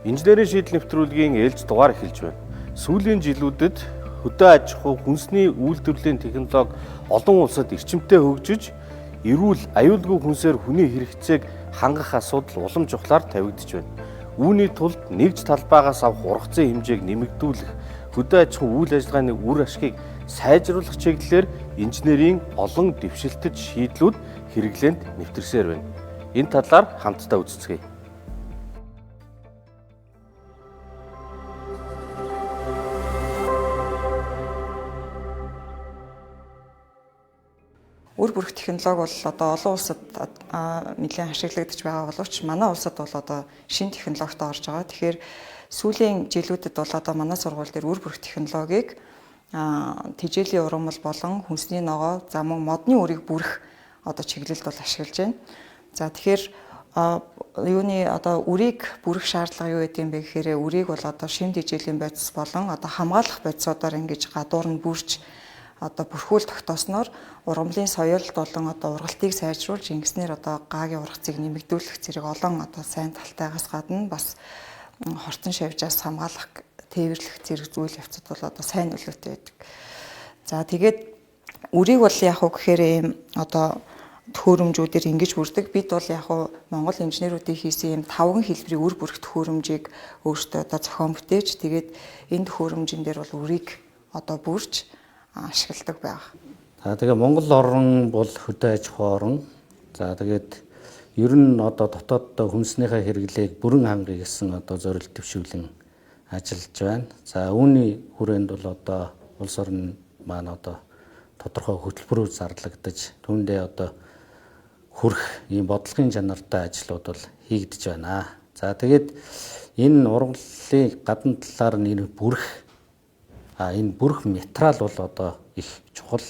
Инженерийн шийдэл нэвтрүүлгийн ээлж дугаар эхэлж байна. Сүүлийн жилүүдэд хөдөө аж ахуй, хүнсний үйлдвэрлэлийн технологи олон улсад эрчимтэй хөгжиж, эрүүл, аюулгүй хүнсээр хүний хэрэгцээг хангах асуудал улам чухлаар тавигдж байна. Үүний тулд нэгж талбайгаас авах ургацын хэмжээг нэмэгдүүлэх, хөдөө аж ахуй үйл ажиллагааны үр ашгийг сайжруулах чиглэлээр инженерийн олон дэвшилтэд шийдлүүд хэрэглээнд нэвтэрсээр байна. Энэ талаар хамтдаа үздэцгээе. Үр бүрэх технологи бол одоо олон улсад нэлээд ашиглагдаж байгаа боловч манай улсад бол одоо шинэ технологид орж байгаа. Тэгэхээр сүүлийн жилүүдэд бол одоо манай сургууль дээр үр бүрэх технологиг тэжээлийн ургамал болон хүнсний ногоо, за мөн модны үрийг бүрэх одоо чиглэлд бол ашиглаж байна. За тэгэхээр юуны одоо үрийг бүрэх шаардлага юу гэдэг юм бэ гэхээр үрийг бол одоо шим тэжээлийн бодис болон одоо хамгаалах бодисуудаар ингэж гадуур нь бүрж одоо бүрхүүл тогтоосноор ургамлын соёлт болон одоо ургалтыг сайжруулж ингэснээр одоо гаагийн ургацыг нэмэгдүүлэх зэрэг олон одоо сайн талтайгаас гадна бас хортон шавьжаас хамгаалах тээвэрлэх зэрэг зүйл явцад бол одоо сайн нөлөөтэй байдаг. За тэгээд үрийг бол яг уу гэхээр ийм одоо төхөөрөмжүүдээр ингэж бүрдэг. Бид бол яг уу Монгол инженеруудын хийсэн ийм 5 хэлбэрийн үр бүрэх төхөөрөмжийг өөртөө одоо зохион бүтээж тэгээд энэ төхөөрөмжн дээр бол үрийг одоо бүрж ашигладаг байна. За тэгээ Монгол орн бол хөдөө аж ахуй орн. За тэгээд ер нь одоо дотооддоо хүнснийхээ хэрэглээг бүрэн хангахыг гэсэн одоо зорилт төвшүүлэн ажиллаж байна. За үүний хүрээнд бол одоо улс орн маань одоо тодорхой хөтөлбөрөөр зарлагдаж түүндээ одоо хүрх ийм бодлогын чанартай ажлууд бол хийгдэж байна. За тэгээд энэ ургамлын гадна талаар нэр бүрэх энэ бүрэх материал бол одоо их чухал.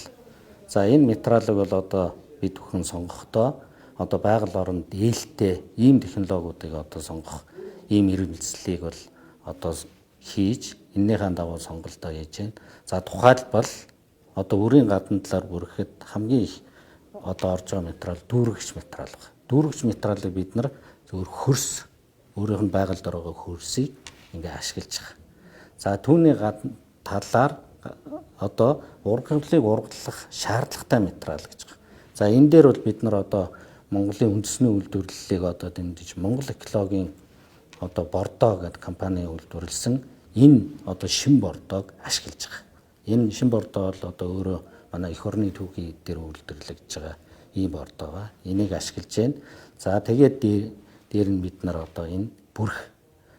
За энэ материалыг бол одоо бид бүхэн сонгохдоо одоо байгаль оронд ээлтэй ийм технологиудыг одоо сонгох ийм эрмэлзлийг бол одоо хийж эннийхэн дагуу сонголтоо хийж байна. За тухайлбал одоо үрийн гадна талаар бүрэхэд хамгийн их одоо орж байгаа материал дүүргэгч материал байна. Дүүргэгч материалыг бид нар зөвхөн хөрс өөрийнх нь байгальд байгаа хөрсийг ингээ ашиглаж байгаа. За түүний гадна талаар одоо ургамлыг ургуулах шаардлагатай материал гэж байна. За энэ дээр бол бид нар одоо Монголын үндэсний үйлдвэрлэлийг одоо дэмжиж Монгол экологийн одоо бордоо гэдэг компани үйлдвэрлэсэн энэ одоо шин бордоог ашиглаж байгаа. Энэ шин бордоо бол одоо өөрөө манай эх орны түүхий дээр үйлдвэрлэгдэж байгаа ийм бордоо ба энийг ашиглаж байна. За тэгээд дээр нь бид нар одоо энэ бүрэх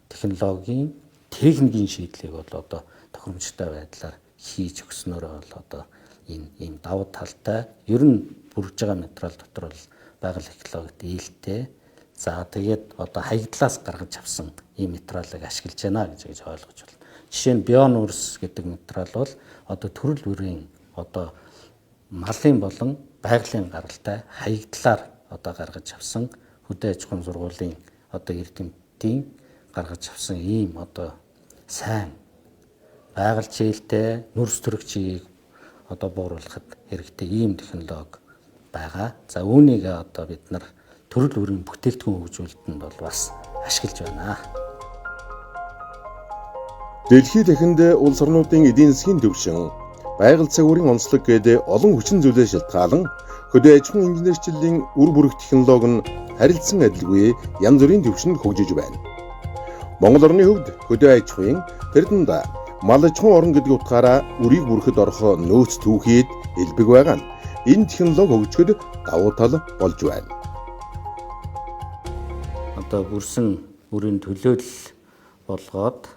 технологийн техникийн шийдлийг бол одоо тохиромжтой байдлаар хийж өгснөөрөө бол одоо энэ ийм давуу талтай ер нь бүрж байгаа материал дотор бол байгаль экологид ээлтэй. За тэгээд одоо хаягдлаас гаргаж авсан ийм материалыг ашиглаж байна гэж ойлгож байна. Жишээ нь бионүрс гэдэг материал бол одоо төрөл бүрийн одоо малын болон байгалийн гаралтай хаягдлаар одоо гаргаж авсан хөдөө аж ахуйн сургуулийн одоо эрдэмтдийн гаргаж авсан ийм одоо сайн байгаль чийлтэй нүрс төрөгчийг одоо бууруулахад хэрэгтэй ийм технологи байгаа. За үүнийг одоо бид нар төрөл бүрийн бүтээгдэхүүн хөгжүүлэлтэнд бол бас ашиглаж байна. Дэлхийн дахинд улс орнуудын эдийн засгийн төвшин, байгаль цагуурийн онцлог гэдэг олон хүчин зүйлээс шалтгаалan хөдөө аж ахуйн инженерчлэлийн үр бүрэх технологи нь харилцан адилгүй янз бүрийн төвшөнд хөгжиж байна. Монгол орны хувьд хөдөө аж ахуйн тэрдэнд мал аж ахуйн орн гэдэг утгаараа үрийг бүрэхэд орох нөөц түүхийд элбэг байгаа нь энэ технологи хөгжөхөд давуу тал болж байна. Одоо бүрсэн үрийн төлөөлөл болгоод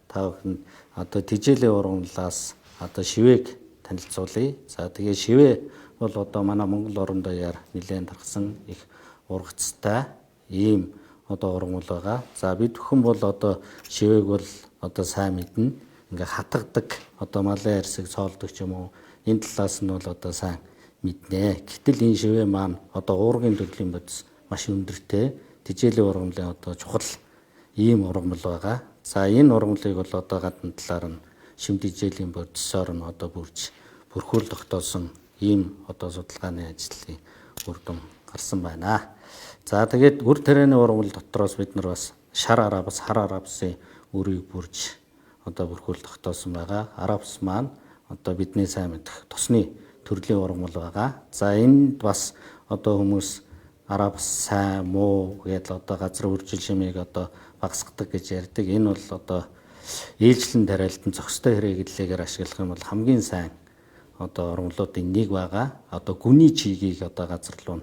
та бүхэн одоо тэжээлийн ургамлаас одоо шивээг танилцуулъя. За тэгээ шивээ бол одоо манай Монгол орнд даяар нэлээд тархсан их ургацтай ийм одоо ургамал байгаа. За бид бүхэн бол одоо шивээг бол одоо сайн мэднэ. Ингээ хатгадаг одоо малын арьсыг цоолдог ч юм уу энэ талаас нь бол одоо сайн мэднэ. Гэтэл энэ шивээ маань одоо уургийн төрлийн бодис маш өндөртэй тэжээлийн ургамлын одоо чухал ийм ургамал байгаа. За энэ ургамлыг бол одоо гадна талаар нь шим тэжээлийн бодисоор нь одоо бүрж бүрхүүл тогтоосон ийм одоо судалгааны ажлын үр дүн гарсан байна. За тэгээд үр тарианы ургамал дотроос бид нар бас шар арабсын үрийг бүрж одоо бүрхүүл тогтоосон байгаа. Арабс маань одоо бидний сайн мэдэх тосны төрлийн ургамал байгаа. За энд бас одоо хүмүүс арабс сайн муу гэдэл одоо газар үржил шимийг одоо багасгадаг гэж ярьдаг. Энэ бол одоо ээлжлэн тариалтан зохистой хэрэглэлээр ашиглах юм бол хамгийн сайн одоо ургамлуудын нэг байгаа. Одоо гүний чигийг одоо газар руу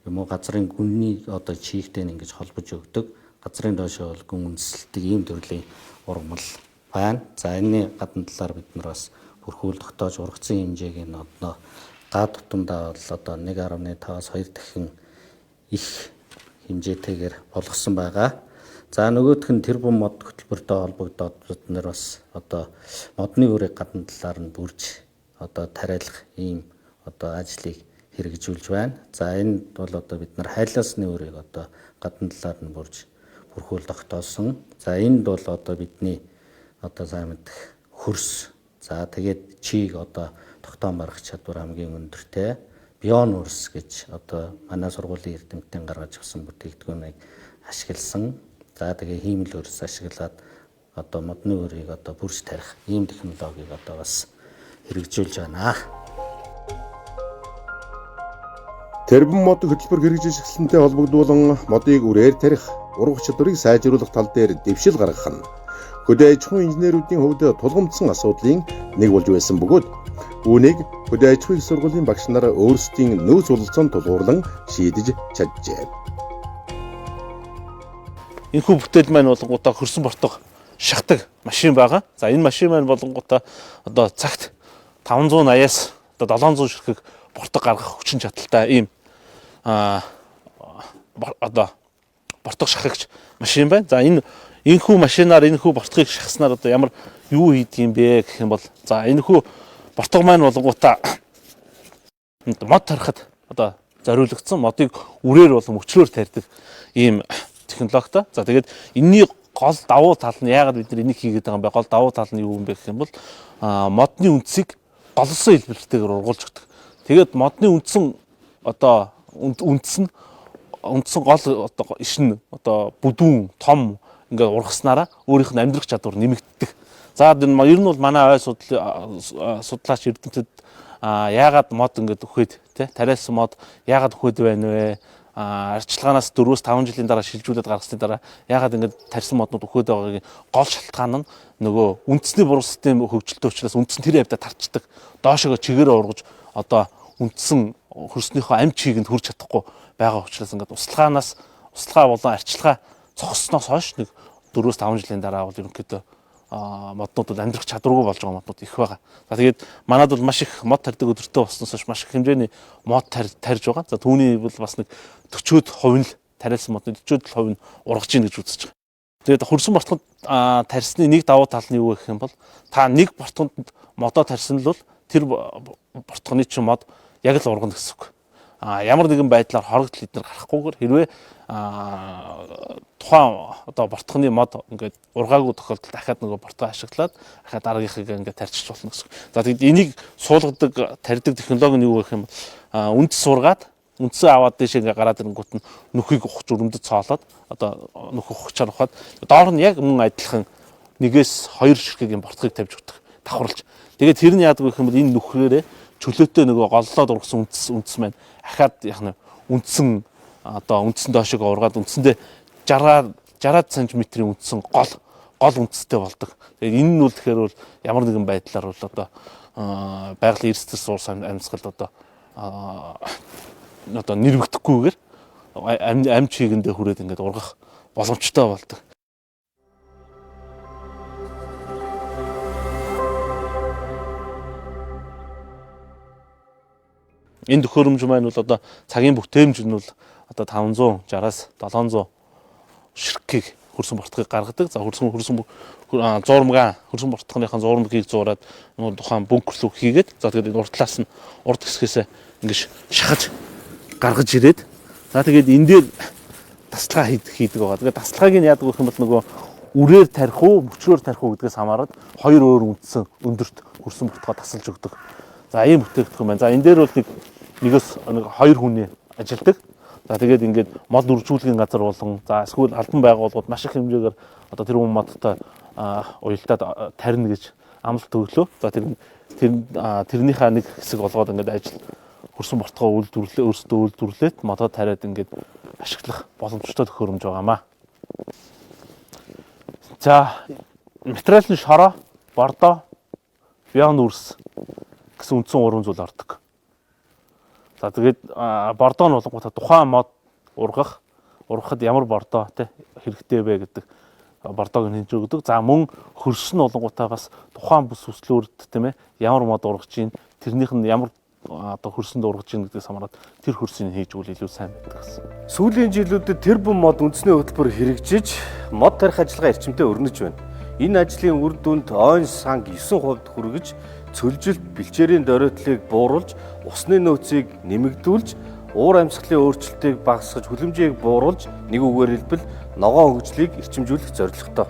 юм уу газрын гүний одоо чигтэй ингэж холбож өгдөг. Газрын доошоо бол гүн үндэслэлдэг ийм төрлийн ургамал байна. За энэний гадна талаар бид нар бас бүрхүүл тогтоож ургацсан хэмжээг нь одоо га тутамдаа бол одоо 1.5-аас 2 дахин их хэмжээтэйгээр болгосон байгаа. За нөгөөх нь тэрбум мод хөтөлбөртэй холбогдоод бид нар бас одоо модны үрийг гадна талаар нь бүрж одоо тариалах ийм одоо ажлыг хэрэгжүүлж байна. За энд бол одоо бид нар хайлаасны үрийг одоо гадна талаар нь бүрж бүрхүүл тогтоосон. За энд бол одоо бидний одоо сайн мэдэх хөрс. За тэгээд чиг одоо тогтоон барах чадвар хамгийн өндөртэй бион үрс гэж одоо манай сургуулийн эрдэмтдийн гаргаж өгсөн бүтээгдэхүүнийг ашигласан. За тэгээ хиймэл үрс ашиглаад одоо модны үрийг одоо бүрж тарих ийм технологиг одоо бас хэрэгжүүлж байна. Тэрбум мод хөтөлбөр хэрэгжиж эхэлсэнтэй холбогдуулан модыг үрээр тарих, ургах чадварыг сайжруулах тал дээр дэвшил гаргах нь хөдөө аж ахуйн инженеруудын хувьд тулгамдсан асуудлын нэг болж байсан бөгөөд үүнийг хөдөө аж ахуйн сургуулийн багш нар өөрсдийн нөөц бололцоонд тулгуурлан шийдэж чаджээ. Энэхүү бүтээл маань болонгуудаа хөрсөн бортог шахдаг машин байгаа. За энэ машин маань болонгуудаа одоо цагт 580-аас одоо 700 ширхэг бортог гаргах хүчин чадалтай ийм одоо бортог шахагч машин байна. За энэхүү машинаар энэхүү бортгийг шахснаар одоо ямар юу хийдэг юм бэ гэх юм бол за энэхүү бортог маань болонгуудаа мод тарихад одоо зориулагдсан модыг үрээр болон өчлөөр тарьдаг ийм технологитой. За тэгээд энэний гол давуу тал нь яагаад бид нар энийг хийгээд байгаа юм бэ? Гол давуу тал нь юу юм бэ гэх юм бол модны үндсийг голсон хэлбэртэйгээр ургуулж өгдөг. Тэгээд модны үндсэн одоо үндсэн гол одоо ишин одоо бүдүүн том ингээд ургаснараа өөрийнх нь амьдрах чадвар нэмэгддэг. За ер нь бол манай ой судлаач эрдэмтэд яагаад мод ингээд өгөхөд тий тариалсан мод яагаад өгөхөд байна вэ? Арчилгаанаас 4-5 жилийн дараа шилжүүлээд гаргасны дараа яагаад ингэж тарьсан моднууд өгөхөд байгаагийн гол шалтгаан нь нөгөө үндэсний буруу систем хөгжилтэй учраас үндсэн тэр явдаа тарчдаг. Доошогоо чигээрээ ургаж одоо үндсэн хөрснийхөө амь чигэнд хүрч чадахгүй байгаа учраас ингээд услага болон арчилгаа цогссноос хойш нэг 4-5 жилийн дараа бол ерөнхийдөө моднууд бол амьдрах чадваргүй болж байгаа моднууд их байгаа. За тэгээд манад бол маш их мод тарьдаг өдөртөө болсноос хойш маш их хэмжээний мод тарьж байгаа. За түүний бол бас нэг 40% нь тариалсан модны 40% нь ургаж ийн гэж үзэж байгаа. Тэгээд хөрсөн бортгонд тарьсны нэг давуу тал нь юу гэх юм бол та нэг бортгонд модоо тарьсан л бол тэр бортгоны чинь мод яг л ургана гэсэн үг. Ямар нэгэн байдлаар хорогдол эднэр гарахгүйгээр хэрвээ тухайн одоо бортгоны мод ингээд ургаагүй тохиолдолд дахиад нөгөө бортгоо ашиглаад дахиад дараагийнхыг ингээд тарьчих болно гэсэн. За тэгэд энийг суулгадаг тарьдаг технологи нь юу гэх юм бол үндэс сургаад үндсээ аваад дэшээ ингээд гараад ирэнгүүт нь нүхийг ухаж өрөмдөд цоолоод одоо нүх ухачаар ухаад доор нь яг мөн адилхан 1-2 ширхгийн бортгыг тавьж өгдөг давхарлаж. Тэгээд тэр нь яадаг гэх юм бол энэ нүхрээрээ чөлөөтэй нөгөө голлоод ургасан үндэс маань ахаад яг нь үндсэн одоо үндсэн доошоо ургаад үндсэндээ 60 см-ийн үндсэн гол үндэстэй болдог. Тэгээд энэ нь бол тэгэхээр бол ямар нэгэн байдлаар бол одоо байгалийн эрсдэл суурс амьсгалд одоо нэрвэгдэхгүйгээр амь чигэндээ хүрээд ингээд ургах боломжтой болдог. Энэ төхөөрөмж маань бол одоо цагийн бүтээмж нь бол одоо 560-аас 700 ширхгийг хөрсөн бортгийг гаргадаг. За хөрсөн зуурмгаа хөрсөн бортгоныхаа зуурмгийг зуураад тухайн бункер руу хийгээд за тэгээд урд талаас нь урд хэсгээс ингэж шахаж гаргаж ирээд за тэгээд энэ дээр таслага хийдэг байгаа. Тэгээд таслагыг нь яадаг гэх юм бол нөгөө үрээр тарих уу, мөчрөөр тарих уу гэдгээс хамаарат хоёр өөр үндсэн өндөрт хөрсөн бортгоо тасалж өгдөг. За ийм бүтээгдэхүүн байна. За энэ дээр бол нэгээс 2 хүний ажилдаг. За тэгээд ингээд мод үржүүлгийн газар болон за эсвэл албан байгууллагууд маш их хэмжээгээр одоо тэр хүн модтой уялдаад тарина гэж амлалт өглөө. За тэрнийхээ нэг хэсэг болгоод ингээд ажил хөрсөн бортгоо өөрсдөө үйлдвэрлээд модоо тариад ингээд ашиглах боломжтой төхөөрөмж байгаамаа. За материалын шороо, бордоо, бион үрс гэсэн үндсэн 3 зүйл ордог. За тэгээд бордоо нь болгонгуудаа тухайн мод ургахад ямар бордоо хэрэгтэй вэ гэдэг бордоог нь хинж өгдөг. За мөн хөрс нь болгонгуудаа бас тухайн бүс хүслүүрд тийм ээ ямар мод ургаж чинь тэрнийх нь ямар одоо хөрсөнд ургаж чинь гэдгээс хамаарат тэр хөрсийг хийж өгвөл илүү сайн байдаг гэсэн. Сүүлийн жилүүдэд тэр бүм мод үндэсний хөтөлбөр хэрэгжиж мод тарих ажиллагаа эрчимтэй өрнөж байна. Энэ ажлын үр дүнд ойн санг 9% хүргэж цөлжилт бэлчээрийн доройтлыг бууруулж, усны нөөцийг нэмэгдүүлж, уур амьсгалын өөрчлөлтийг багасгаж, хүлэмжийг бууруулж, нэг үгээр хэлбэл ногоон хөгжлийг эрчимжүүлэх зорилготой.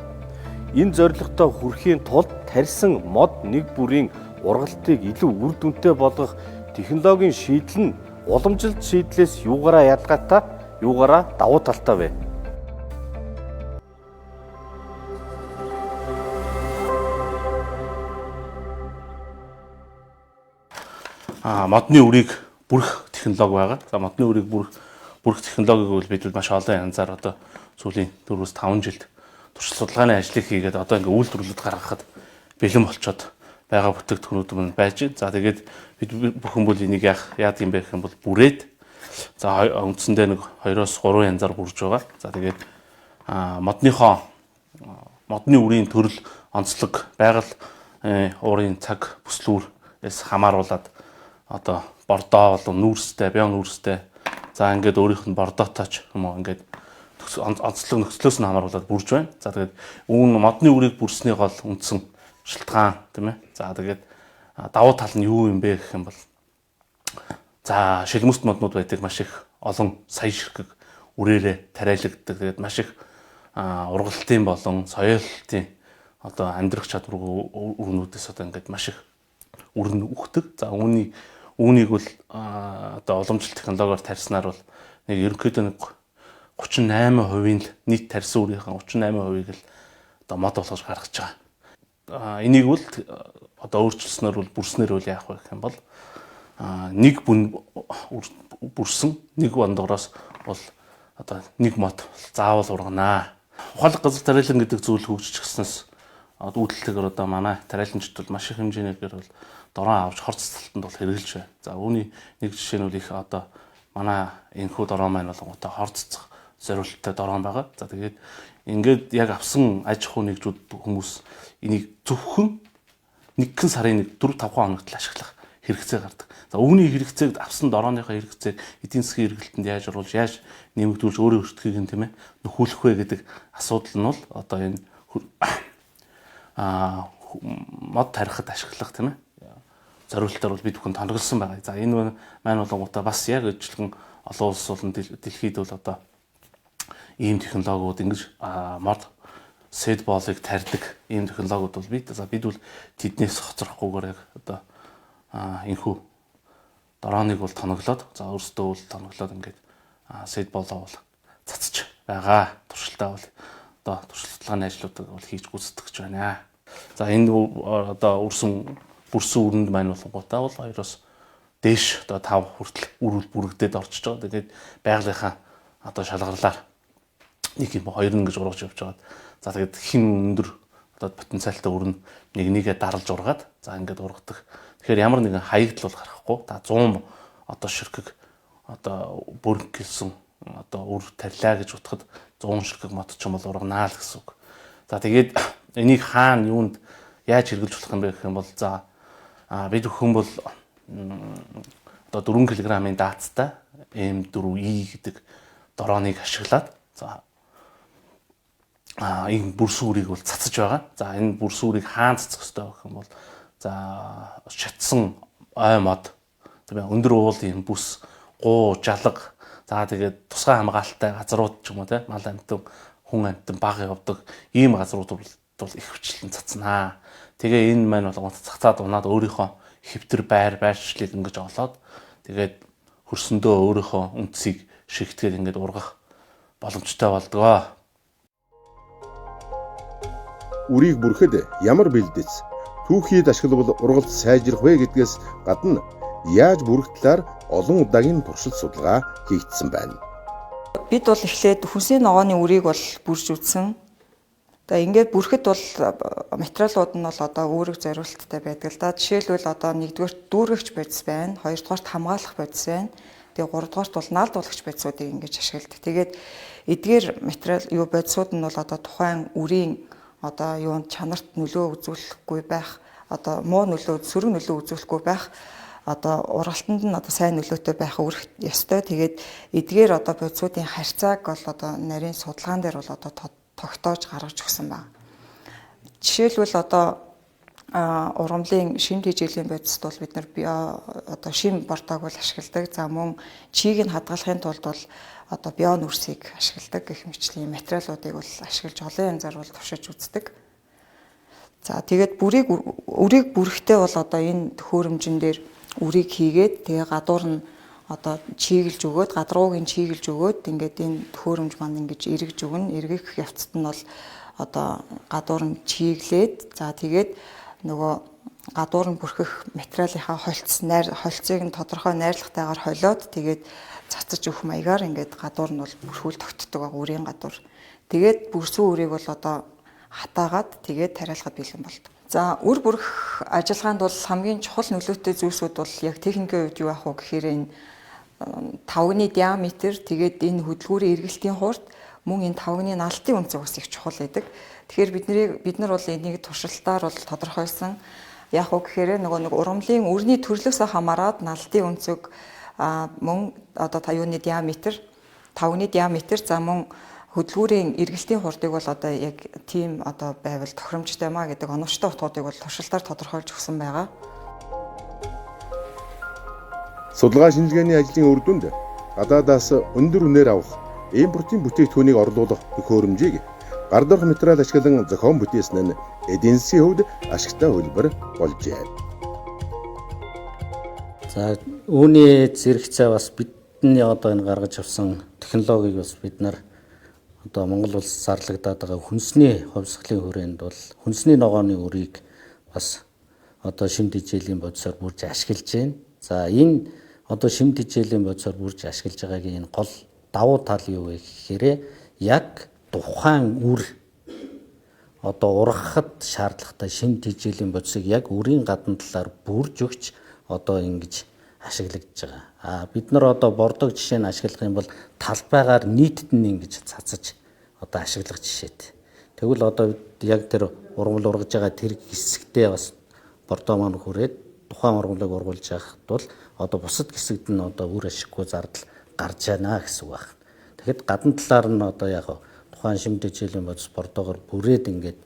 Энэ зорилготой хүрэхийн тулд тарьсан мод нэг бүрийн ургалтыг илүү үр дүнтэй болгох технологийн шийдэл нь уламжилт шийдлээс юугаараа ядгаатай, юугаараа давуу талтай вэ? Модны үрийг бүрэх технологи байгаа. За модны үрийг бүрэх технологиг бол бид маш олон янзаар одоо сүүлийн 4-5 жилд туршилт судалгааны ажлыг хийгээд одоо ингээ үйлдвэрлэлд гаргахад бэлэн болцоод байгаа бүтээгдэхүүнүүд мань байж байна. За тэгээд бид бүхэн бол энийг яадаг юм бэ гэх юм бол бүрээд за үндсэндээ нэг 2-3 янзаар бүрж байгаа. За тэгээд модны үрийн төрөл, онцлог, байгаль уурын цаг бүслүүрээс хамааруулаад одоо бордоо болон нүүрстэй, бион нүүрстэй. За ингээд өөрийнх нь бордоотойч юм уу ингээд онцлог нөхцлөөс нь хамааруулаад бүрж байна. За тэгээд модны үрийг бүрсний гол үндсэн шалтгаан тийм ээ. За тэгээд давуу тал нь юу юм бэ гэх юм бол за шилмөст моднууд байдаг маш их олон сая ширхэг үрээрээ тариалагддаг. Тэгээд маш их ургалтын болон соёлтын одоо амьдрах чадваргүй үрнүүдээс одоо ингээд маш их үрн үхдэг. За үүнийг бол одоо уламжлалт технологиор тарьснаар бол нэг ерөнхийдөө нэг 38% л нийт тарьсан үрийнхээ 38%-ийг л одоо мод болгож гаргаж байгаа. Энийг бол одоо өөрчилснөөр бол бүрснээр бол яах вэ гэх юм бол нэг бүн бүрсэн нэг бондгороос бол одоо нэг мод заавал урганаа. Ухаалаг газар тариалан гэдэг зүйл хөгжиж гиснээс үүдэлтэйгээр одоо манай тариаланчид бол маш их хэмжээгээр бол дорон авч хорц талтанд бол хэрэгжилж байна. За үүний нэг жишээ нь бол их одоо манай энэхүү дорон маань болгонготой хорццох зориулттай дорон байгаа. За тэгээд ингээд яг авсан аж ахуй нэгжүүд хүмүүс энийг зөвхөн нэгэн сарын 4-5 хоногт л ашиглах хэрэгцээ гардаг. За үүний хэрэгцээг авсан дорооныхоо хэрэгцээг эдийн засгийн эргэлтэнд яаж оруулж, яаж нэмэгдүүлж өөрийн өртгийг нь тийм ээ нөхүүлэх вэ гэдэг асуудал нь бол одоо энэ мод тарихад ашиглах тийм ээ зориултаар бол бид бүхэн тоноглосон байгаа. За энэ маань болгонгуудаа бас яг ижилхэн олон улс болон дэлхийд бол одоо ийм технологиуд ингэж мод сэдболыг тарьдаг ийм технологиуд бол бид бол тэднээс хоцрохгүйгээр яг одоо энэхүү дорооныг бол тоноглоод за өөрсдөө бол тоноглоод ингээд сэдболоо бол цацж байгаа. Туршилтаа бол одоо туршилт судалгааны ажлуудыг бол хийж гүйцэтгэж байна. За энэ одоо бүрсэн үрэнд маань болгонгуудаа бол 2-оос дээш одоо 5 хүртэл үрүүл бүрэгдээд орчиж байгаа. Тэгээд байгалийнхаа одоо шалгарлаар нэг юм 2 ингэж ургаж явж байгаа. За тэгээд хин өндөр одоо потенциалтай өрн нэгнийгээ даралж ургаад за ингээд ургадаг. Тэгэхээр ямар нэгэн хаягдл бол гарахгүй. Та 100 одоо ширхэг одоо бүргэлсэн одоо үр тарилаа гэж утгад 100 ширхэг мод ч юм бол урганаа л гэсэн үг. За тэгээд энийг хаана юунд яаж хэрэгжилж болох юм бэ гэх юм бол за бид бүхэн бол одоо 4 кг-ын даацтай M4E гэдэг дорооныг ашиглаад за энэ бүрсүүрийг бол цацаж байгаа. За энэ бүрсүүрийг хаана цацах ёстой гэх юм бол за шатсан ой мод тийм ээ өндөр уулын бүс, гуу, жалга за тэгээд тусгай хамгаалалттай газрууд ч юм уу тийм мал амтан, хүн амтан баг явдаг ийм газрууд бол их хүчлэн цацнаа. Тэгээ энэ маань болгонд цацаад унаад өөрийнхөө хэвтэр байршлыг ингэж олоод тэгээд хөрсөндөө өөрийнхөө үндсийг шигтгэл ингээд ургах боломжтой болдгоо. Үрийг бүрхэд ямар бэлдэц түүхийд ашиглавал ургалт сайжрах вэ гэдгээс гадна яаж бүрэх талаар олон удаагийн туршилт судалгаа хийгдсэн байна. Бид бол эхлээд хүнсний ногооны үрийг бол бүрж үзсэн. Тэгээ ингээд бүрхэд бол материалууд нь бол одоо үүрэг зориулттай байдаг л да. Жишээлбэл одоо нэгдүгээр дүүргэгч бодис байна, хоёрдугаарт хамгаалах бодис байна. Тэгээ гуравдугаарт бол наалдуулагч бодисуудыг ингэж ашигладаг. Тэгээд эдгээр материал бодисууд нь бол одоо тухайн үрийн одоо юунд чанарт нөлөө үзүүлэхгүй байх, одоо муу нөлөө, сөрөг нөлөө үзүүлэхгүй байх, одоо ургалтанд нь одоо сайн нөлөөтэй байх үрэх ёстой. Тэгээд эдгээр одоо бодисуудын харьцааг бол одоо нарийн судалгаан дээр бол одоо тогтоож гаргаж өгсөн байна. Жишээлбэл одоо ургамлын шимт хичээлийн бодисд бол бид нар одоо шим бортоог бол ашигладаг. За мөн чийг нь хадгалахын тулд бол одоо бион үрсийг ашигладаг гэх мэтлийн материалуудыг бол ашиглаж олон янзаар бол туршиж үздэг. За тэгээд үрийг бүрэхдээ бол одоо энэ төхөөрөмжн дээр үрийг хийгээд тэгээ гадуур нь одоо чиглэж өгөөд, гадруугийн чиглэж өгөөд ингээд энэ төхөөрөмж маань ингэж эргэж өгнө. Эргэх явцад нь бол одоо гадуур нь чиглээд за тэгээд нөгөө гадуур нь бүрхэх материалынхаа холцыг нь тодорхой найрлагатайгаар холиод тэгээд цацаж өгөх маягаар ингээд гадуур нь бол бүрхүүл тогтдог байгаа үрийн гадуур. Тэгээд бүрсэн үрийг бол одоо хатаагаад тэгээд тариалахад бэлэн болдог. За үр бүрэх ажиллагаанд бол хамгийн чухал нөлөөтэй зүйлсүүд бол яг техникийн үед юу ах вэ гэхээр энэ тавгны диаметр тэгээд энэ хөдөлгүүрийн эргэлтийн хуурд мөн энэ тавгны налтын өнцөг бас их чухал байдаг. Тэгэхээр бид нар бол энийг туршилтаар бол тодорхойлсон. Яг уу гэхээр нэг ургамлын үрний төрлөөсөө хамаарат налтын өнцөг мөн одоо юуны диаметр, тавгны диаметр за мөн хөдөлгүүрийн эргэлтийн хурдыг бол одоо яг тийм одоо байвал тохиромжтой маа гэдэг оновчтой утгуудыг бол туршилтаар тодорхойлж өгсөн байгаа. Судалгаа шинжилгээний ажлын үр дүнд гадаадаас өндөр үнээр авах импортын бүтээгдэхүүнийг орлуулах төхөөрөмжийг гардорх материал ашиглан зохион бүтээсэн нь эдийн засгийн хувьд ашигтай хөлбөр болжээ. За үүний зэрэгцээ бас бидний одоо энэ гаргаж авсан технологиг бас бид нар одоо Монгол улс зарлагдаад байгаа хүнсний хувьсгалын хүрээнд бол хүнсний ногооны үрийг бас одоо шимт хичээлийн бодисоор бүрж ашиглаж байна. За энэ одоо шимт хичээлийн бодисоор бүрж ашиглаж байгаагийн энэ гол давуу тал юу вэ гэхээр яг тухайн үр одоо ургахад шаардлагатай шимт хичээлийн бодисыг яг үрийн гадна талаар бүрж өгч одоо ингэж ашиглагдж байгаа. Бид нар одоо бордог жишээ нь ашиглах юм бол талбайгаар нийтэд нь ингэж цацаж одоо ашиглах жишээтэй. Тэгвэл одоо яг тэр ургамал ургаж байгаа тэр хэсэгтээ бас бордоо маань хүрээд тухайн ургамлыг ургуулж яхад бол одоо бусад хэсэгт нь одоо үр ашиггүй зардал гарч байна гэсэн үг байна. Тэгэхэд гадна талаар нь одоо яг тухайн шимт хичээлийн бодис бордоогоор бүрээд ингээд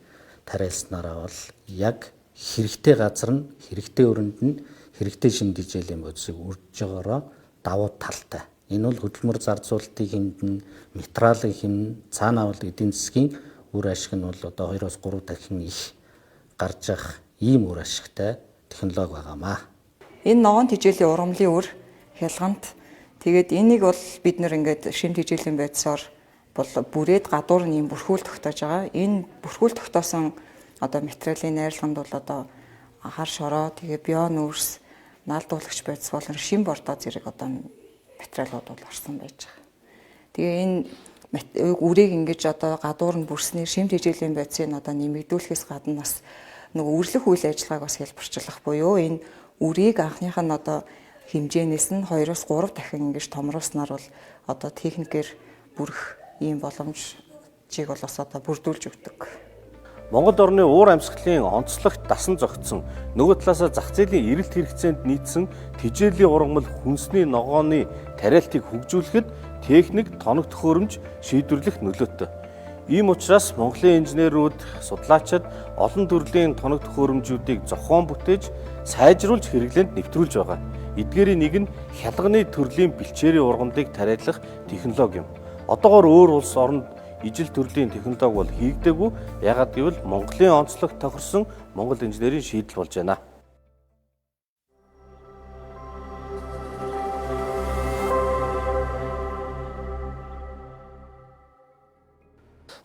тариалснараа бол яг хэрэгтэй газар нь хэрэгтэй өрөнд нь хэрэгтэй шимт хичээлийн бодисыг үрж байгаараа давуу талтай. Энэ бол хөдөлмөр зарцуулалтыг хэмнэн, материалыг хэмнэн, цаана бол эдийн засгийн үр ашиг нь бол одоо 2-3 дахин их гарч явах ийм үр ашигтай технологи байгаамаа. Энэ ногоон хичээлийн ургамлын үр хялгант тэгээд энийг бол бид нэр ингээд шимт хичээлийн байдлаар бол бүрээд гадуур нь ийм бүрхүүл тогтоож байгаа. Энэ бүрхүүл тогтоосон одоо материалын найрлаганд бол одоо хар шороо, тэгээ бион үрс, наалдуулагч бодис болон шим бордоо зэрэг одоо материалууд бол орсон байж байгаа. Тэгээ энэ үрийг ингэж одоо гадуур нь бүрснээр шимт хичээлийн бодисыг одоо нэмэгдүүлэхээс гадна бас нөгөө үрлэх үйл ажиллагааг бас хэлбэрчлэх буюу энэ үрийг анхных нь одоо хэмжээнээс нь 2-3 дахин ингэж томруулснаар бол одоо техникээр бүрэх ийм боломжийг бол бас одоо бүрдүүлж өгдөг. Монгол орны уур амьсгалын онцлогт дасан зогтсон нөгөө талаасаа зах зээлийн эрэлт хэрэгцээнд нийцсэн тижээлийн ургамал хүнсний ногооны тариалтыг хөгжүүлэхэд техник, тоног төхөөрөмж шийдвэрлэх нөлөөтэй. Ийм учраас Монголын инженерүүд, судлаачид олон төрлийн тоног төхөөрөмжүүдийг зохион бүтээж, сайжруулж хэрэглээнд нэвтрүүлж байгаа. Эдгээрийн нэг нь хялганы төрлийн бэлчээрийн ургамлыг тариалах технологи юм. Одоогоор өөр улс оронд ижил төрлийн технологи бол хийгдээгүй. Яагаад гэвэл Монголын онцлог тохирсон Монгол инженерийн шийдэл болж байна.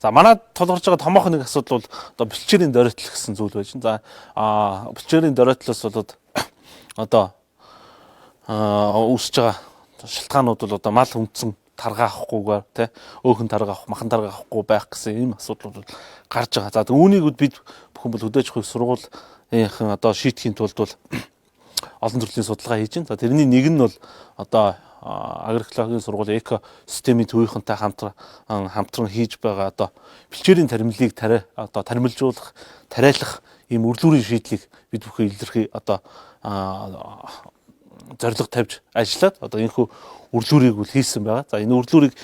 За манай тулгарч байгаа томоохон нэг асуудал бол одоо бэлчээрийн доройтол гэсэн зүйл байж байна. За бэлчээрийн доройтлоос болоод одоо үүсэж байгаа шалтгаанууд бол одоо мал хүндсэн тарга авахгүйгээр тий өөхөн тарга авах, махан тарга авахгүй байх гэсэн ийм асуудлууд гарч байгаа. За үүнийг бид бүхэн бол хөдөөж ахуйн сургуулийн одоо шийдэхийн тулд бол олон төрлийн судалгаа хийж байна. За тэрний нэг нь бол одоо агрикологийн сургуулийн экосистемийн төвийнхөнтэй хамтран хийж байгаа одоо бэлчээрийн таримлыг одоо таримлжуулах, тариалах ийм үрлүүрийн шийдлийг бид бүхэн илэрхий одоо зорилго тавьж ажиллаад одоо энэхүү үрлүүрийг үл хийсэн байгаа. За энэ үрлүүрийг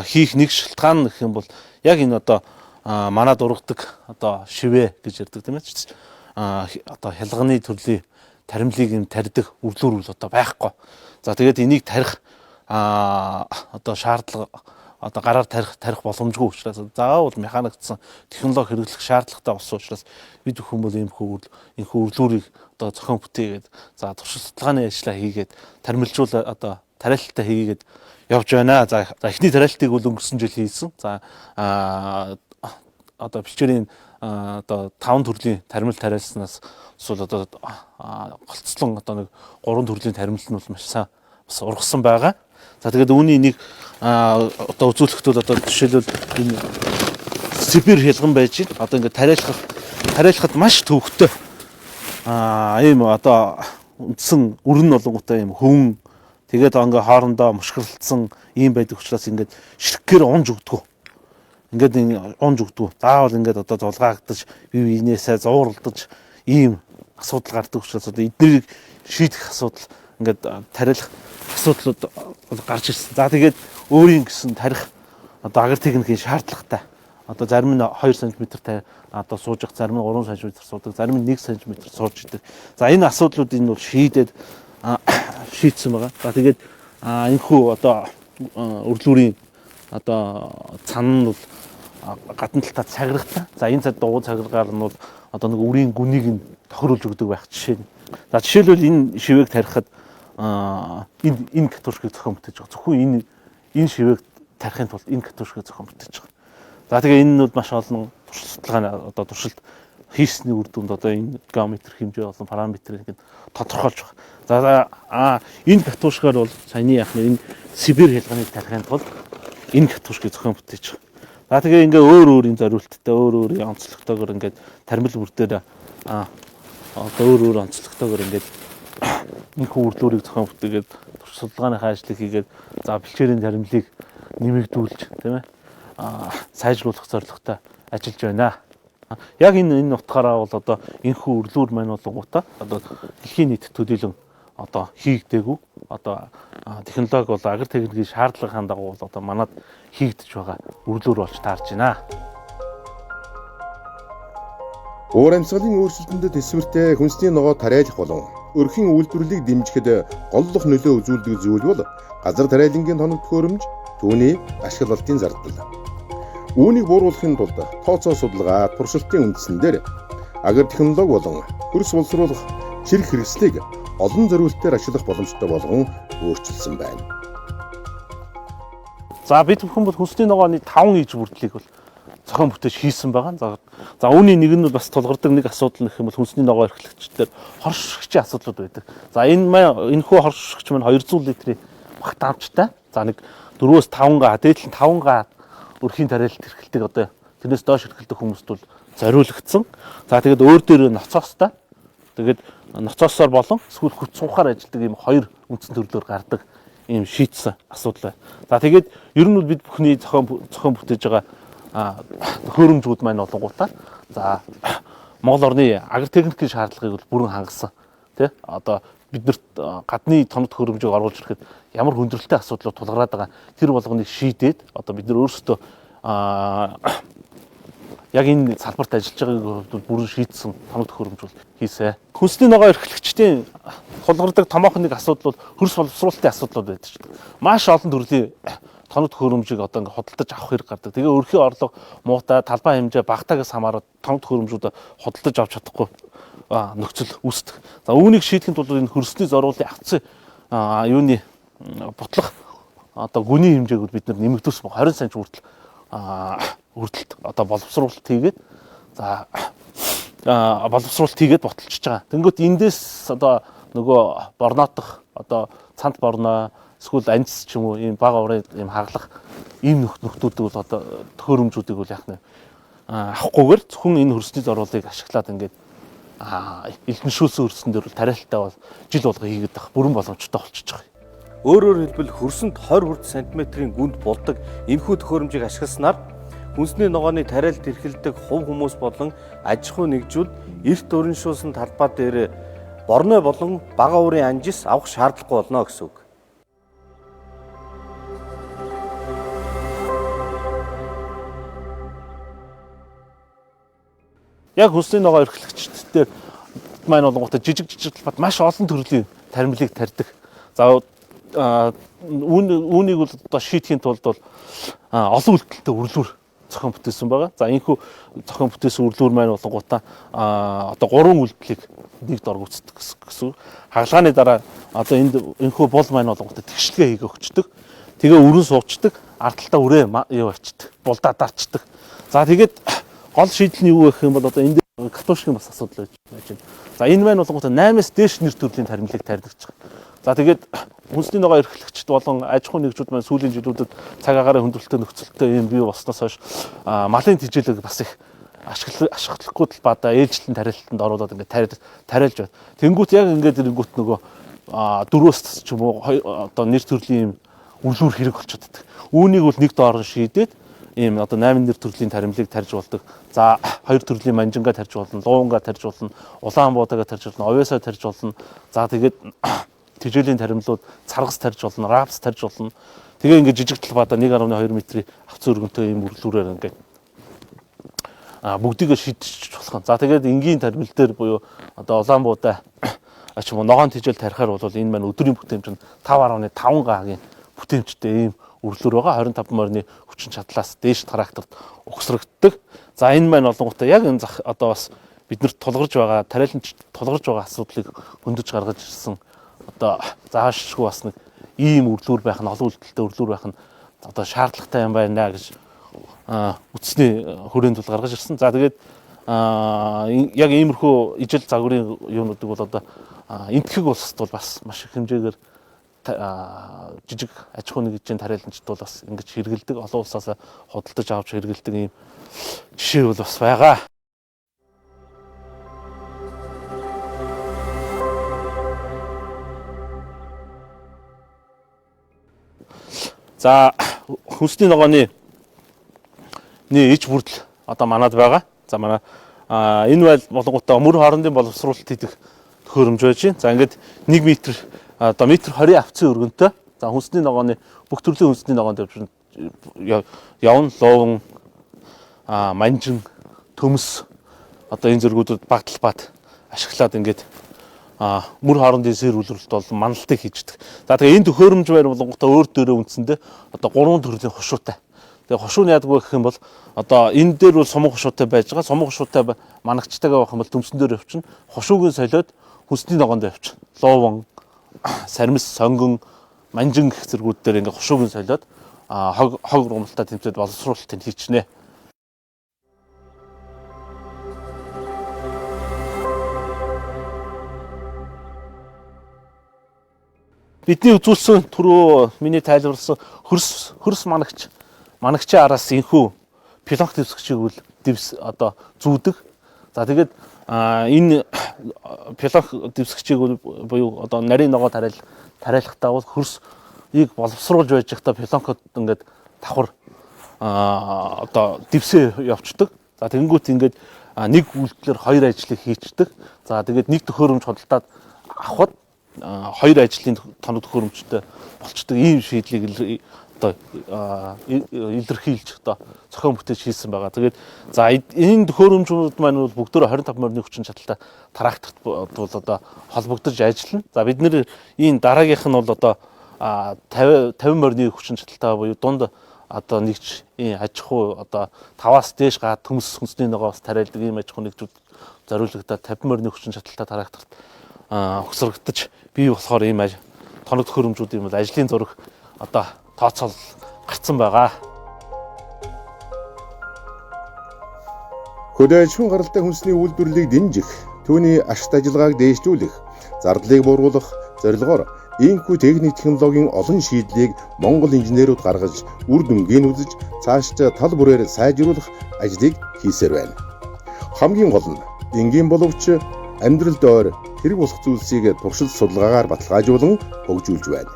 хийх нэг шалтгаан гэх юм бол яг энэ одоо манад ургадаг одоо шивэ гэж ярьдаг тийм ээ. Одоо хялганы төрлийн таримлыг юм тарьдаг үрлүүр бол одоо байхгүй. За тэгээд энийг тарих одоо шаардлага одоо гараар тарих боломжгүй учраас заавал механикцсан технологи хэрэглэх шаардлагатай болсон учраас бид бүхэн бол энэхүү үрлүүрийг одоо зохион бүтээгээд за туршилт судалгааны ажлаа хийгээд таримлжуул одоо тариалтаа хийгээд явж байна. За эхний тариалтыг бол өнгөрсөн жил хийсэн. За одоо бэлчээрийн одоо 5 төрлийн таримл тариалснаас бол одоо голцлон одоо нэг 3 төрлийн таримл нь бол маш сайн бас ургасан байгаа. За тэгээд үүний нэг одоо үзүүлэхдээ одоо жишээлбэл энэ Сибирь хялган байж байна. Одоо ингээд тариалахад маш төвөгтэй ийм одоо үндсэн өрн болготой ийм хөвөн тэгээд ингээ хоорондоо мушгирлцсан ийм байдаг учраас ингээд ширхгээр унж өгдөг. Ингээд унж өгдөг. Заавал ингээд одоо зулгаагдаж бие биенээсээ зууралдаж ийм асуудал гардаг учраас одоо эднийг шийдэх асуудал ингээд тариалах асуудлууд гарч ирсэн. За тэгээд өөрийн гэсэн тарих одоо агр техникийн шаардлагатай. Одоо зарим нь 2 см одоо сууж явах, зарим нь 3 см суудаг, зарим нь 1 см сууж идэг. За энэ асуудлуудыг нь бол шийдээд шийдсэн байгаа. За тэгээд энэхүү одоо өрлүүрийн одоо цан нь бол гадна талдаа цаграгтай. За энэ цаг дугуй цаграгаар нь бол одоо нэг үрийн гүнийг нь тохируулж өгдөг байх жишээ нь. За жишээлбэл энэ шивээг тарихад энэ катушкийг зохион бүтээж байгаа. Зөвхөн энэ шивээг тарихын тулд энэ катушкийг зохион бүтээж байгаа. За тэгээ энэ нь бол маш олон туршилт судалгааны одоо туршилт хийсний үр дүнд одоо энэ геометри хэмжээ болон параметрыг тодорхойлж байгаа. За энэ катушкаар бол саяны яхны энэ Сибирь хялганыг тарихын тулд энэ катушкийг зохион бүтээж байгаа. За тэгээ ингээ өөрийн зориулттай өөрийн онцлогтойгоор ингээд таримл бүр дээр одоо өөр онцлогтойгоор ингээд энэ хөвөрлүүрийг зохион бүтээгээд туршилт судалгааныхаа ажлыг хийгээд за бэлчээрийн таримлыг нэмэгдүүлж тийм ээ сайжруулах зорилготой ажиллаж байна. Яг энэ утгаараа бол одоо энэхүү үрлүүр маань болгонгуудаа одоо дэлхийн нийт төдийлөн одоо хийгдээгүй одоо технологи бол агр техникийн шаардлагын дагуу бол одоо манад хийгдэж байгаа үрлүүр болж таарж байна. Уур амьсгалын өөрчлөлтөнд төсвөртэй хүнсний ногоо тариалах болон өрхийн үйлдвэрлэлийг дэмжихэд голлох нөлөө үзүүлдэг зүйл бол газар тариалангийн тоног төхөөрөмж, түүний ашиглалтын зардал. Үүнийг бууруулахын тулд тооцоо судалгаа, туршилтын үндсэн дээр агр технологи болон хөрс боловсруулах чирэг хэрэгслийг олон зориултаар ашиглах боломжтой болгон өөрчилсөн байна. За бид бүхэн бол хүнсний ногооны 5 иж бүрдлийг бол зохион бүтээж хийсэн байгаа. За үүний нэг нь бас тулгардаг нэг асуудал нөх юм бол хүнсний ногоо эрхлэгчдэр хоршигчийн асуудлууд байдаг. За энэхүү хоршигч маань 200 литрийн багт амжтай. За нэг 4-5 га дээдлэн 5 га өрхийн тариалт эрхэлдэг одоо тэрнээс доош эрхэлдэг хүмүүст бол зориулагдсан. За тэгээд өөр дээр ноцоостой. Тэгээд ноцоосоор болон эсвэл хүч сунхаар ажилладаг ийм 2 үндсэн төрлөөр гардаг ийм шийдсэн асуудал байна. За тэгээд ер нь бол бид бүхний зохион бүтээж байгаа төхөөрөмжүүд маань болонгуудаа за Монгол орны агр техникийн шаардлагыг бол бүрэн хангасан тий одоо биднэрт гадны тоног төхөөрөмжийг оруулж ирэхэд ямар хүндрэлтэй асуудлууд тулгараад байгаа тэр болгоныг шийдээд одоо бид нар өөрсдөө яг энэ салбарт ажиллаж байгаагийн хувьд бүрэн шийдсэн тоног төхөөрөмж бол хийсэн. Хүнсний ногоо эрхлэгчдийн тулгардаг томоохон нэг асуудал бол хөрс боловсруулалтын асуудлууд байдаг шүү дээ. Маш олон төрлийн тоног төхөөрөмжийг одоо ингээд худалдаж авах хэрэг гардаг. Тэгээ өрхийн орлого муутай, талбай хэмжээ багтаагаас хамаарат тоног төхөөрөмжүүдээ худалдаж авч чадахгүй нөхцөл үүсдэг. За үүнийг шийдэхин тулд энэ хөрсний зориулын авцсан юуны бутлах одоо гүний хэмжээг бид нар нэмэгдүүлсэн 20 см хүртэл хүртэл одоо боловсруулалт хийгээд за боловсруулалт хийгээд боталчиж байгаа. Тэнгүүт эндээс одоо нөгөө борноотох одоо цант борноо эсвэл анц ч юм уу ийм бага урын ийм хаглах ийм нөхдүүдийг бол одоо төхөөрөмжүүдийг бол яах нь авахгүйгээр зөвхөн энэ хөрсний зорволыг ашиглаад ингээд элдэншүүлсэн хөрсөн дээр бол тариалтай бол жил болго хийгээд байх бүрэн боломжтой болчихж байгаа. Өөрөөр хэлбэл хөрсөнд 20 см-ийн гүнд болдог энэхүү төхөөрөмжийг ашигласнаар хүнсний ногооны тариалт эрхэлдэг хувь хүмүүс болон аж ахуй нэгжүүд эрт өрншүүлсэн талбай дээр борной болон бага урын анжис авах шаардлагагүй болно гэсэн үг. Яг хүнсний ногоо эрхлэгчдээр маань болготой жижиг талбайд маш олон төрлийн таримлыг тарьдаг. За үүнийг бол одоо шийдэхийн тулд бол олон үйлдэлтэй үрлүүр зохион бүтээсэн байгаа. За энэхүү зохион бүтээсэн үрлүүр маань болгоотаа одоо 3 үйлдэлийг нэгд оргуулдаг гэсэн. Хагалгааны дараа одоо энэхүү бол маань болгоотаа тэгшлэгээ хийгээ өгчдөг. Тэгээ өрөн суучдаг, ардталтаа үрээ юу авчдаг, булдаа дарчдаг. За тэгээд гол шийдэл нь юу гэх юм бол одоо энэ катушкийн бас асуудал байж байна. За энэ маань болгоотаа 8-аас дээш нэр төрлийн таримлыг тарьдаг ч. За тэгээд хүнсний ногоо эрхлэгчд болон аж ахуй нэгжүүд маань сүүлийн жилүүдэд цаг агаараа хөндлөлтөө нөхцөлтэй юм бий болсноос хойш малын тэжээлэг бас их ашиглахгүй талбайдаа ээлжлэн тариалтанд оруулаад ингээд тариалж байна. Тэнгүүт яг ингээд ирэнгүүт нөгөө 4-өөс ч юм уу одоо нэр төрлийн юм үрлүүр хэрэг болчиход байдаг. Үүнийг бол нэг доор шийдээд ийм одоо 8 нэр төрлийн таримлыг тарьж болдог. За 2 төрлийн манжингаа тарьж болно, луунгаа тарьж болно, улаан буудагаа тарьж болно, овёсоо тарьж болно. За тэгээд тэжээлийн таримлууд царгас тарьж болно, рапс тарьж болно. Тэгээ ингээд жижиг талбайдаа 1.2 м-ийн авц өргөнтэй ийм үрлүүрээр ингээд бүгдийг шийдчих болох. За тэгээд энгийн таримл дээр буюу одоо улаан буудаа ч юм уу ногоон тэжээл тарихаар бол энэ маань өдрийн бүтээмж нь 5.5 га-гийн бүтээмжтэй ийм үрлүүр байгаа. 25 морины хүчин чадлаас дээш тракторт угсрагддаг. За энэ маань олонготой яг энэ одоо бас биднэрт тулгарч байгаа, тариаланч тулгарч байгаа асуудлыг хөндөж гаргаж ирсэн одоо заашгүй бас нэг ийм үрлүүр байх нь, олон үйлдэлтэй үрлүүр байх нь одоо шаардлагатай юм байна гэж үтсний хүрээнд бол гаргаж ирсэн. За тэгээд яг иймэрхүү ижил загварын юунуудыг бол одоо энтхэг улсад бол бас маш их хэмжээгээр жижиг аж ахуй нэгжийн тариаланчд бол бас ингэж хэрэгэлдэг, олон улсаас худалдаж авч хэрэгэлдэг ийм жишээ бол бас байгаа. За хүнсний ногооны иж бүрдэл одоо манад байгаа. За манай энэ байл болготой мөр хоорондын боловсруулалт хийдэг төхөөрөмж байж байна. За ингээд 1 м одоо метр 20 авцын өргөнтэй. За хүнсний ногооны бүх төрлийн хүнсний ногоон дээр явна, луун, манжин, төмс одоо энэ зэргүүдэд баг талбайд ашиглаад ингээд мөр хоорондын сэр үлрэлт бол маналтыг хийждэг. За тэгээ энэ төхөөрөмж байр болготой өөр дөрөө үндсэндээ одоо 3 төрлийн хушуутай. Тэгээ хушуу нь яадаг вэ гэх юм бол одоо энэ дээр бол сумаг хушуутай байж байгаа. Сумаг хушуутай манагчтайгаа байх юм бол төмсөн дээр явчихна. Хушуугийн солиод хүнсний ногоонд явчихна. Лууван, сармис, сонгон, манжин гэх зэргүүд дээр ингээ хушуугийн солиод хог ургамалтаа тэмцээд боловсруулалтыг хийчихнэ. Бидний үзүүлсэн түрүү миний тайлбарласан хөрс манагчийн араас энхүү пилонх дэвсгчийг үл одоо зүүдэг. За тэгээд энэ пилонх дэвсгчийг буюу одоо нарийн ногоо тариалахтаа бол хөрсийг боловсруулж байж байхдаа пилонход ингээд давхар одоо дэвсээ явцдаг. За тэгэнгүүт ингээд нэг үйлдэлээр 2 ажлыг хийцдэг. За тэгээд нэг төхөөрөмж худалдаад авахд 2 ажлын тоног төхөөрөмжтэй болчдөг ийм шийдлийг одоо илэрхийлж одоо зохион бүтээж хийсэн байгаа. Тэгээд за энэ төхөөрөмжүүд маань бол бүгдөө 25 морины хүчин чадалтай тракторт бол одоо холбогдож ажиллана. За бид нэр энэ дараагийнх нь бол одоо 50 морины хүчин чадалтай буюу дунд одоо нэгж аж ахуй одоо 5-аас дээш га төмс хүнсний ногоос тариалдаг ийм аж ахуй нэгжүүд зориулагдаад 50 морины хүчин чадалтай тракторт өгсөрөгдөж бий болохоор ийм тоног төхөөрөмжүүдийн бол ажлын зураг одоо тооцоол гарцсан байгаа. Хөдөө аж ахуйн гаралтай хүнсний үйлдвэрлэлийг дэмжих, түүний ашигт ажиллагааг дээшлүүлэх, зардлыг бууруулах зорилгоор иймэрхүү техник технологийн олон шийдлийг Монгол инженерүүд гаргаж, үр дүнгийн үзэж, цаашдаа тал бүрээр сайжруулах ажлыг хийсээр байна. Хамгийн гол нь энгийн боловч амьдралд ойр хэрэг болох зүйлсийг туршилт судалгаагаар баталгаажуулан хөгжүүлж байна.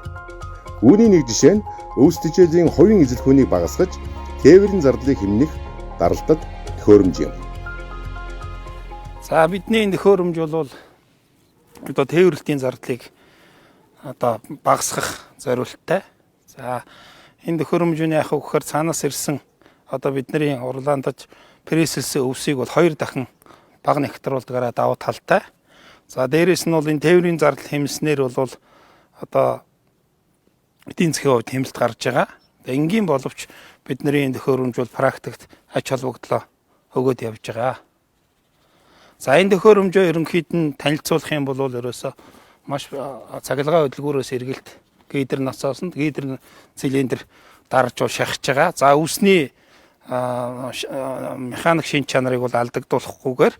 Үүний нэг жишээ нь өвс тэжээлийн хувийн эзэлхүүнийг багасгаж, тээврийн зардлыг хэмнэх даралтад төхөөрөмж юм. За бидний төхөөрөмж бол одоо тээвэрлэлтийн зардлыг одоо багасгах зорилттой. За энэ төхөөрөмжийн яг өгөхөр цаанаас ирсэн одоо бидний урлаандаж прессэлсэн өвсийг бол 2 дахин бага нягтруулдагаараа давуу талтай. За дээрээс нь бол энэ тээврийн зардал хэмснээр бол одоо эдийн засгийн хувьд хэмнэлт гарч байгаа. Энгийн боловч бидний энэ төхөөрөмж бол практикт ач холбогдлоо өгөөд явж байгаа. За энэ төхөөрөмжөө ерөнхийд нь танилцуулах юм бол ерөөсөө маш цахилгаан хөдөлгөөрөөс эргэлт гидр насоосонд гидр цилиндр дарж шахаж байгаа. За үсний механик шин чанарыг бол алдагдуулахгүйгээр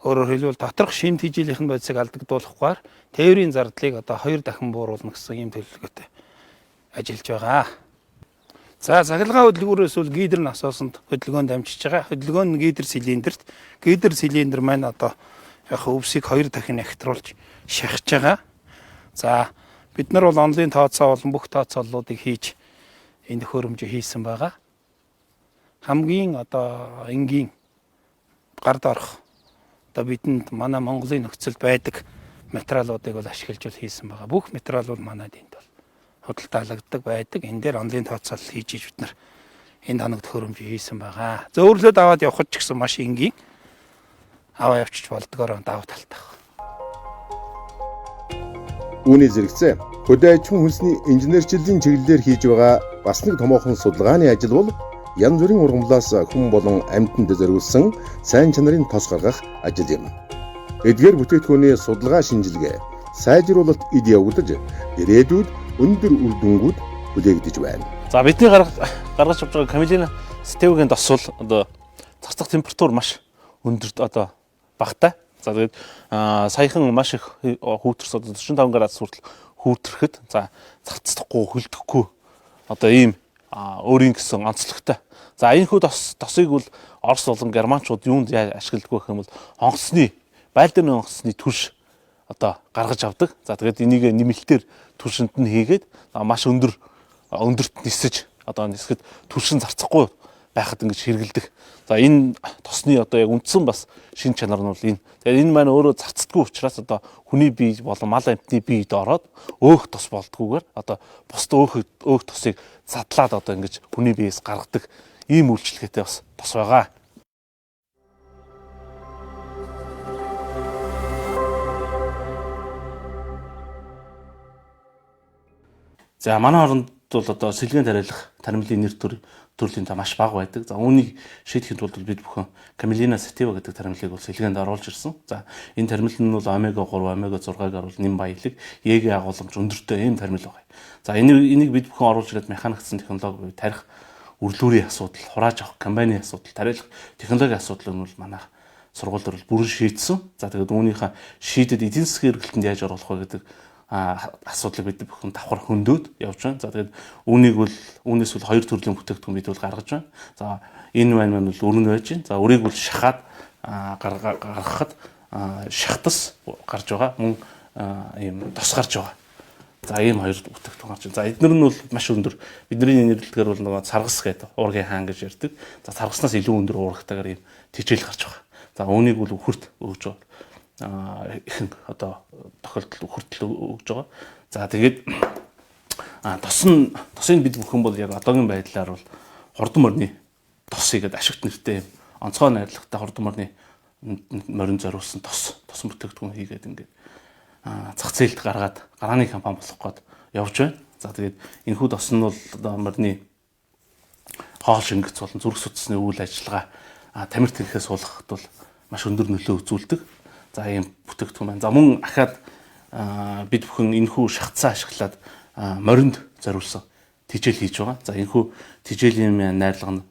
өөрөөр хэлбэл доторх шин тэжээлийн бодисыг алдагдуулахгүйгээр тээврийн зардлыг одоо 2 дахин бууруулна гэсэн ийм төлөвлөгөөтэй ажиллаж байгаа. За цахилгаан хөдөлгөөрөөс бол гидр насоосонд хөдөлгөөнд дамжиж байгаа. Хөдөлгөөн нь гидр цилиндр маань одоо яг өвсийг 2 дахин нягтруулж шахаж байгаа. За бид нар бол онлайн тооцоо болон бүх тооцооллуудыг хийж энэ төхөөрөмжөө хийсэн байгаа. Хамгийн одоо энгийн гард орох одоо бидэнд манай Монголын нөхцөлд байдаг материалуудыг бол ашиглаж хийсэн байгаа. Бүх материал бол манайд энд бол худалдаалагддаг байдаг. Энэ дээр онлайн тооцоолол хийж бид нар энэ хоног төхөөрөмжөө хийсэн байгаа. Зөөврлөд аваад явхад ч гэсэн маш энгийн аваа явчих болдгоор давуу талтай. Үүний зэрэгцээ хөдөө аж ахуйн хүнсний инженерчлэлийн чиглэлээр хийж байгаа бас нэг томоохон судалгааны ажил бол янз бүрийн ургамлаас хүн болон амьтанд зориулсан сайн чанарын тос гаргах ажил юм. Эдгээр бүтээтгүүний судалгаа шинжилгээ сайжруулалт эд явагдаж ирээдүйд өндөр үр дүнгууд хүлээгдэж байна. За бидний гаргаж авч байгаа Камелина Стевгийн тос бол одоо цацах температур маш өндөр одоо багатай. За тэгээд саяхан маш их хүүтрс одоо 45 градус хүртэл хүүтрэхэд за цацдахгүй хөлдөхгүй одоо ийм өөрийн гэсэн онцлогтой. За энэ хүү тосыг бол Орос болон Германчууд юунд ашигладаг гэх юм бол байлдааны онгоцны түлш одоо гаргаж авдаг. За тэгээд энийг нэмэлтээр түлшинд нь хийгээд маш өндөрт нисэж одоо нисгэд түлшин зарцахгүй байхад ингэж хэрэгэлдэг. За энэ тосны одоо яг үндсэн бас шин чанар нь бол энэ. Тэгээд энэ маань өөрөө зарцдаггүй учраас одоо хүний бие болон мал амьтны биед ороод өөх тос болдгүйгээр одоо бусд өөх тосыг задлаад одоо ингэж хүний биеэс гаргадаг ийм үйлчлэгээтэй бас тос байгаа. За манай оронд бол одоо сэлгэн тариалах таримлын нэр төрлийн маш бага байдаг. За үүнийг шийдэхэд бол бид бүхэн Камелина Sativa гэдэг таримлыг бол сэлгээнд оруулж ирсэн. За энэ таримл нь бол омега 3, омега 6-гаар бол нэм баялаг, ЕГ агуулмж өндөртэй ийм таримл байгаа. За энийг бид бүхэн оруулж ирээд механикцсан технологи тарих үрлүүрийн асуудал, хурааж авах компанийн асуудал, тариалах технологийн асуудал нь бол манайх сургууль дээр бол бүрэн шийдсэн. За тэгээд үүнийхээ шийдэд эдийн засгийн эргэлтэнд яаж оруулах вэ гэдэг асуудлыг бид бүхэн давхар хөндөд явж байна. За тэгээд үүнээс бол 2 төрлийн бүтээгдэхүүн бид бол гаргаж байна. За энэ маань бол өрн байж байна. За өрийг бол шахаад гаргахад шахтас гарч байгаа. Мөн ийм тос гарч байгаа. За ийм 2 бүтээгдэхүүн гарч байна. За эдгээр нь бол маш өндөр. Бидний нэрлэлгээр бол нөгөө царгас гэдэг уургийн хаан гэж ярьдаг. За царгаснаас илүү өндөр уургатайгаар ийм тижэл гарч байгаа. За үүнийг бол үхэрт өгж байгаа. Ихэнх одоо тохиолдол хүртэл өгж байгаа. За тэгээд тосын бид бүхэн бол яг одоогийн байдлаар бол хурдан морины тос гэдэг ашигт нэртэй онцгой найрлагатай хурдан морины морин зориулсан тосон бүтээгдэхүүн хийгээд ингээд зах зээлд гаргаад гарааны компани болох гээд явж байна. За тэгээд энэхүү тос нь бол одоо морины хоол шингэц болон зүрх судасны үйл ажиллагаа тамирт хэрэгээс суулгахад бол маш өндөр нөлөө үзүүлдэг. За ийм бүтээгдэхүүн байна. За мөн ахаад бид бүхэн энэхүү шахацаа ашиглаад моринд зориулсан тижэл хийж байгаа. За энэхүү тижээлийн найрлага нь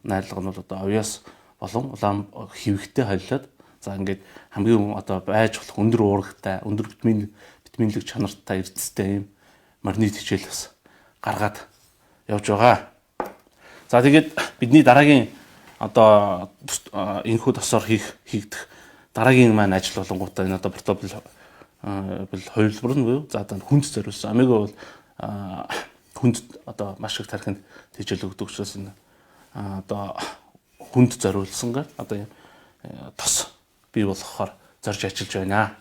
бол одоо овёс болон улаан хэвэгтэй холилоод за ингээд хамгийн одоо байж болох өндөр уургатай, өндөр витаминлэг чанартай эрдэстэй юм маринад хичээл бас гаргаад явж байгаа. За тэгээд бидний дараагийн одоо энэхүү тосоор хийгдэх дараагийн маань ажил болонгуудаа энэ одоо портабл хувилбар нь буюу за одоо хүнд зориулсан. Омега бол хүнд одоо маш их тархинд тэжээл өгдөг учраас энэ одоо хүнд зориулсангаар одоо тос бий болгохоор зорж ажиллаж байна.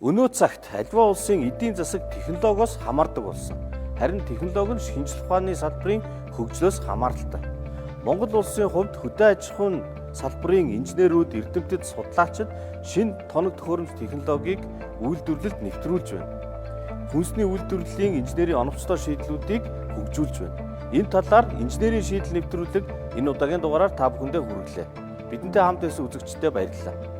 Өнөө цагт аливаа улсын эдийн засаг технологиос хамаардаг болсон. Харин технологи нь шинжлэх ухааны салбарын хөгжлөөс хамааралтай. Монгол улсын хувьд хөдөө аж ахуйн салбарын инженерүүд, эрдэмтэд, судлаачид шинэ тоног төхөөрөмж технологиг үйлдвэрлэлд нэвтрүүлж байна. Хүнсний үйлдвэрлэлийн инженерийн оновчтой шийдлүүдийг хөгжүүлж байна. Энэ талаар инженерийн шийдэл нэвтрүүлэг энэ удаагийн дугаараар та бүхэндээ хүргэлээ. Бидэнтэй хамт байсан үзэгчдэд баярлалаа.